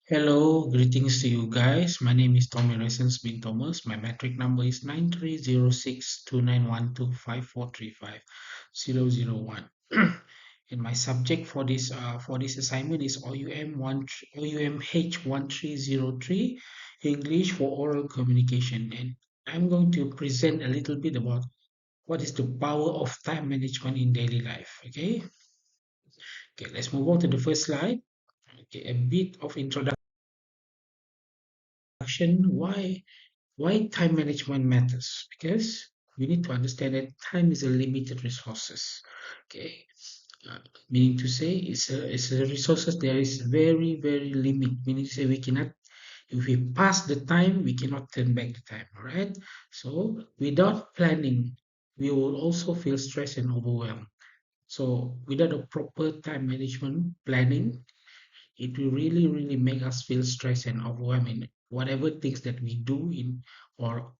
Hello, greetings to you guys. My name is Tommy Resens bin Thomas. My metric number is 9306291254350001. And my subject for this assignment is OUMH1303 English for oral communication. And I'm going to present a little bit about what is the power of time management in daily life. Okay, let's move on to the first slide. Okay, a bit of introduction. Why time management matters? Because we need to understand that time is a limited resources. Okay, uh, meaning to say it's a resources there is very limit. Meaning to say we cannot, if we pass the time, we cannot turn back the time. All right. So without planning, we will also feel stressed and overwhelmed. So without a proper time management planning, it will really make us feel stressed and overwhelmed in whatever things that we do in, or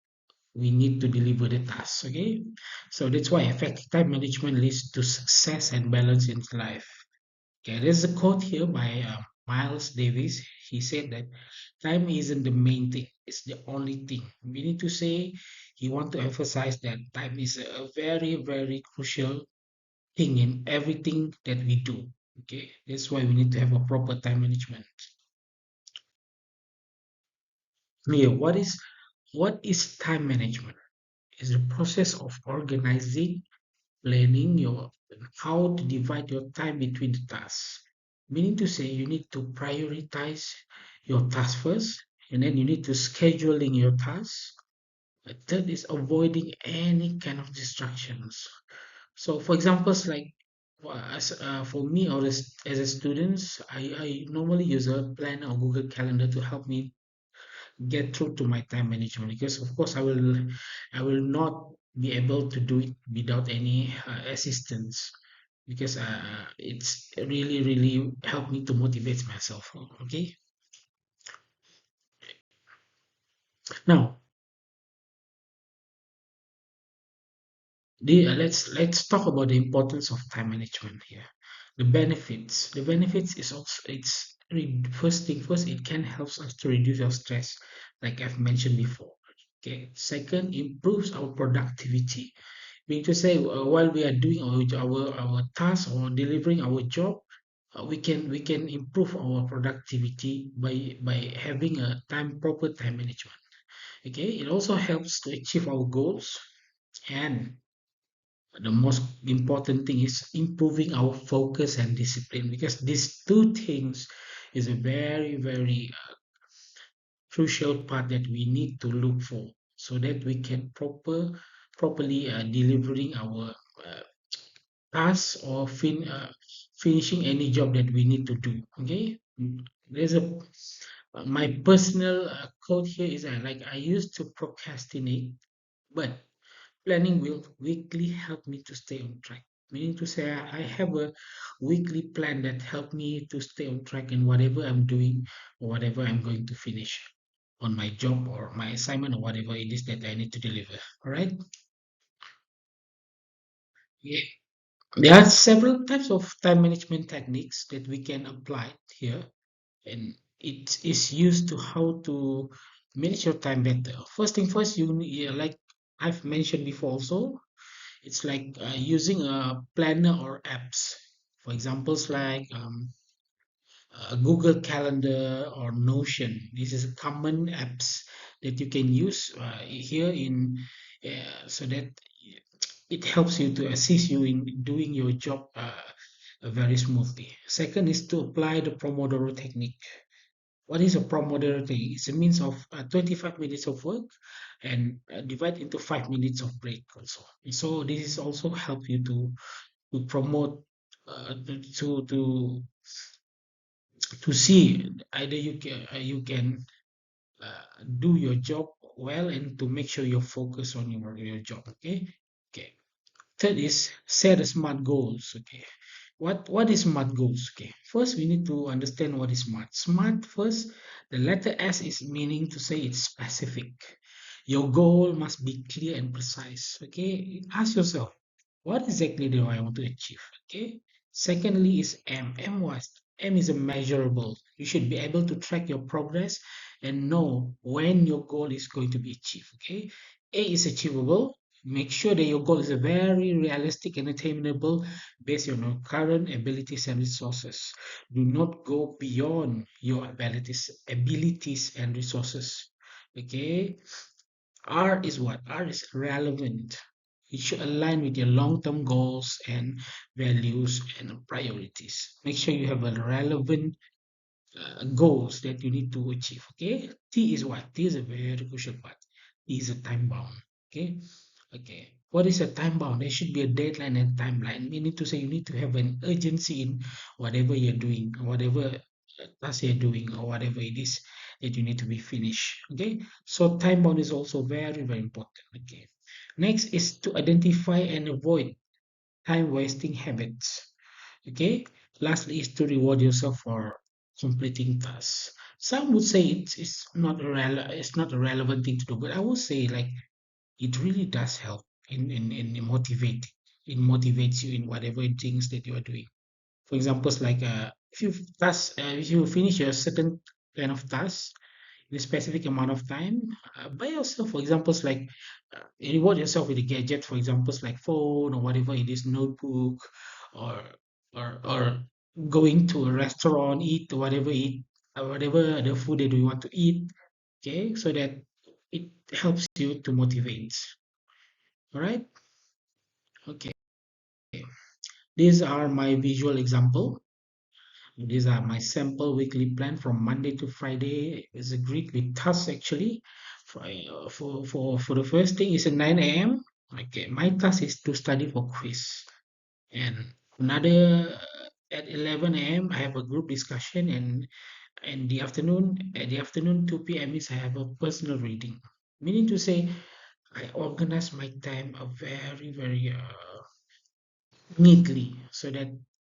we need to deliver the task. Okay, so that's why effective time management leads to success and balance in life. Okay, there's a quote here by Miles Davis. He said that time isn't the main thing, it's the only thing. We need to say, he want to emphasize that time is a very crucial thing in everything that we do. Okay, that's why we need to have a proper time management. Here, what is time management? It's the process of organizing, planning your how to divide your time between the tasks. Meaning to say you need to prioritize your task first, and then you need to scheduling your tasks. Third is avoiding any kind of distractions. So for examples like for me or as a student, I normally use a planner or Google Calendar to help me get through to my time management, because of course I will not be able to do it without any assistance, because it's really helped me to motivate myself. Okay, now let's talk about the importance of time management here. The benefits is also, first thing first, it can help us to reduce our stress, like I've mentioned before. Okay, second, improves our productivity. Meaning to say, while we are doing our task or delivering our job, we can improve our productivity by having a proper time management. Okay, it also helps to achieve our goals, and the most important thing is improving our focus and discipline, because these two things is a very crucial part that we need to look for, so that we can properly delivering our task or finishing any job that we need to do. Okay. There's a my personal quote here is, like, I used to procrastinate, but planning will weekly help me to stay on track. Meaning to say, I have a weekly plan that help me to stay on track in whatever I'm doing, or whatever I'm going to finish on my job or my assignment, or whatever it is that I need to deliver. All right. Yeah. There are several types of time management techniques that we can apply here, and it is used to how to manage your time better. First thing first, yeah, like I've mentioned before also, it's like using a planner or apps. For examples like Google Calendar or Notion. This is a common apps that you can use here in, so that it helps you to assist you in doing your job very smoothly. Second is to apply the Pomodoro technique. What is a Pomodoro technique? It's a means of 25 minutes of work, and divide into 5 minutes of break also. So this is also help you to promote, to see either you can do your job well, and to make sure you're focused on your job. Okay. Third is set a smart goals. Okay, what is smart goals? Okay, first we need to understand what is smart. Smart, first, the letter S is meaning to say it's specific. Your goal must be clear and precise. Okay, ask yourself, what exactly do I want to achieve? Okay. Secondly is M. M was M is a measurable. You should be able to track your progress and know when your goal is going to be achieved. Okay. A is achievable. Make sure that your goal is a very realistic and attainable based on your current abilities and resources. Do not go beyond your abilities and resources. Okay. R is what? R is relevant. It should align with your long-term goals and values and priorities. Make sure you have a relevant goals that you need to achieve. Okay. T is what? T is a very crucial part. T is a time bound. Okay. Okay. What is a time bound? There should be a deadline and timeline. Meaning to say you need to have an urgency in whatever you're doing, whatever task you're doing, or whatever it is that you need to be finished. Okay. So time bound is also very, very important. Okay. Next is to identify and avoid time wasting habits. Okay. Lastly is to reward yourself for completing tasks. Some would say it's not a relevant thing to do, but I would say like it really does help in motivate it motivates you in whatever things that you are doing. For examples like if you finish a certain kind of task in a specific amount of time by yourself, for examples like reward yourself with a gadget, for examples like phone or whatever it is, notebook, or or going to a restaurant, eat whatever the food that you want to eat. Okay, so that it helps you to motivate. All right. Okay. These are my visual example. These are my sample weekly plan from Monday to Friday. It's agreed with tasks actually. For the first thing is at 9 a.m. Okay, my task is to study for quiz. And another at 11 a.m. I have a group discussion, and the afternoon 2 p.m. is I have a personal reading. Meaning to say I organize my time a very, very neatly so that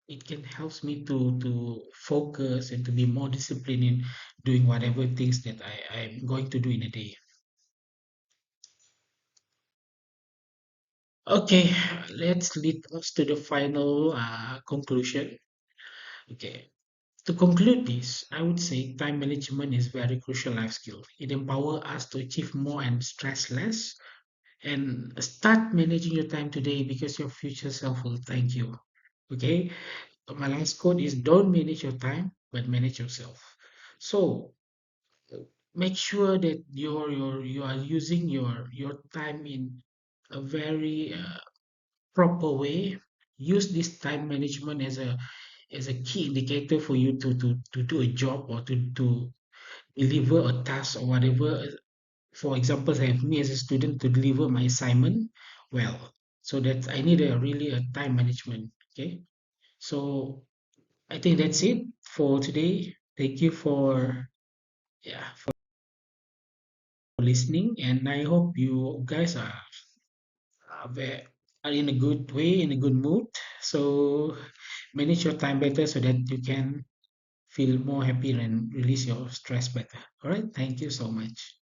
it can helps me to focus and to be more disciplined in doing whatever things that I'm going to do in a day. Okay, let's lead us to the final conclusion. Okay, to conclude this, I would say time management is very crucial life skill. It empowers us to achieve more and stress less. And start managing your time today because your future self will thank you. Okay, my last quote is don't manage your time, but manage yourself. So make sure that you are using your time in a very proper way. Use this time management as a key indicator for you to do a job or to deliver a task or whatever. For example, I have me as a student to deliver my assignment well. So that I need a really a time management. Okay. So I think that's it for today. Thank you for for listening, and I hope you guys are in a good way, in a good mood. So manage your time better so that you can feel more happy and release your stress better. All right. Thank you so much.